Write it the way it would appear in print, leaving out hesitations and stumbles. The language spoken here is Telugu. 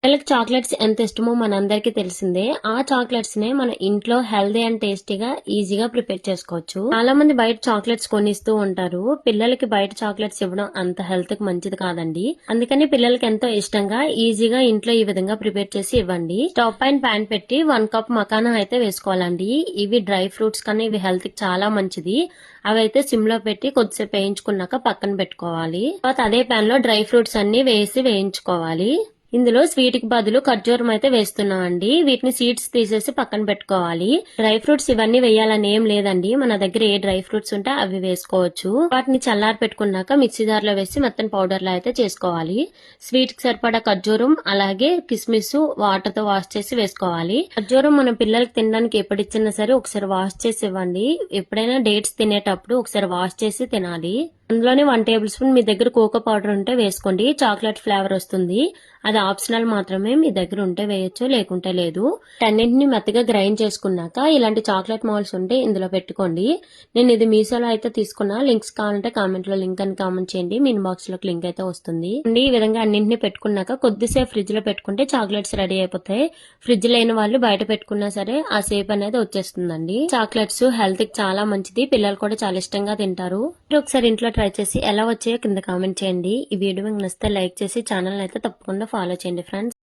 పిల్లలకి చాక్లెట్స్ ఎంత ఇష్టమో మనందరికీ తెలిసిందే. ఆ చాక్లెట్స్ నే మన ఇంట్లో హెల్దీ అండ్ టేస్టీగా ఈజీగా ప్రిపేర్ చేసుకోవచ్చు. చాలా మంది బయట చాక్లెట్స్ కొనిస్తూ ఉంటారు. పిల్లలకి బయట చాక్లెట్స్ ఇవ్వడం అంత హెల్త్ కి మంచిది కాదండి. అందుకని పిల్లలకి ఎంతో ఇష్టంగా ఈజీగా ఇంట్లో ఈ విధంగా ప్రిపేర్ చేసి ఇవ్వండి. స్టవ్ పైన ప్యాన్ పెట్టి 1 కప్ మకానా అయితే వేసుకోవాలండి. ఇవి డ్రై ఫ్రూట్స్ కన్నా ఇవి హెల్త్ కి చాలా మంచిది. అవి అయితే సిమ్ లో పెట్టి కొద్దిసేపు వేయించుకున్నాక పక్కన పెట్టుకోవాలి. తర్వాత అదే ప్యాన్ లో డ్రై ఫ్రూట్స్ అన్ని వేసి వేయించుకోవాలి. ఇందులో స్వీట్ కి బదులు ఖర్జూరం అయితే వేస్తున్నాం అండి. వీటిని సీడ్స్ తీసేసి పక్కన పెట్టుకోవాలి. డ్రై ఫ్రూట్స్ ఇవన్నీ వేయాలని ఏం లేదండి. మన దగ్గర ఏ డ్రై ఫ్రూట్స్ ఉంటే అవి వేసుకోవచ్చు. వాటిని చల్లారి పెట్టుకున్నాక మిక్సీ జార్ లో వేసి మొత్తం పౌడర్ లా అయితే చేసుకోవాలి. స్వీట్ కి సరిపడా ఖర్జూరం అలాగే కిస్మిస్ వాటర్ తో వాష్ చేసి వేసుకోవాలి. ఖర్జూరం మన పిల్లలకి తినడానికి ఎప్పుడు ఇచ్చినా సరే ఒకసారి వాష్ చేసి ఇవ్వండి. ఎప్పుడైనా డేట్స్ తినేటప్పుడు ఒకసారి వాష్ చేసి తినాలి. అందులోనే 1 టేబుల్ స్పూన్ మీ దగ్గర కోకో పౌడర్ ఉంటే వేసుకోండి. చాక్లెట్ ఫ్లేవర్ వస్తుంది. అది ఆప్షనల్ మాత్రమే. మీ దగ్గర ఉంటే వేయొచ్చు లేకుంటే లేదు. అన్నింటిని మెత్తగా గ్రైండ్ చేసుకున్నాక ఇలాంటి చాక్లెట్ మాల్స్ ఉంటే ఇందులో పెట్టుకోండి. నేను ఇది మీషోలో అయితే తీసుకున్నా. లింక్స్ కావాలంటే కామెంట్ లో లింక్ అని కామెంట్ చేయండి. మీ ఇన్బాక్స్ లోకి లింక్ అయితే వస్తుంది. ఈ విధంగా అన్నింటిని పెట్టుకున్నాక కొద్దిసేపు ఫ్రిడ్జ్ లో పెట్టుకుంటే చాక్లెట్స్ రెడీ అయిపోతాయి. ఫ్రిడ్జ్ లేని వాళ్ళు బయట పెట్టుకున్నా సరే ఆ షేప్ అనేది వచ్చేస్తుందండి. చాక్లెట్స్ హెల్త్ కి చాలా మంచిది. పిల్లలు కూడా చాలా ఇష్టంగా తింటారు. మీరు ఒకసారి ఇంట్లో ట్రై చేసి ఎలా వచ్చాయో కింద కామెంట్ చేయండి. ఈ వీడియో మీకు నచ్చితే లైక్ చేసి ఛానల్ అయితే తప్పకుండా ఫాలో చేయండి ఫ్రెండ్స్.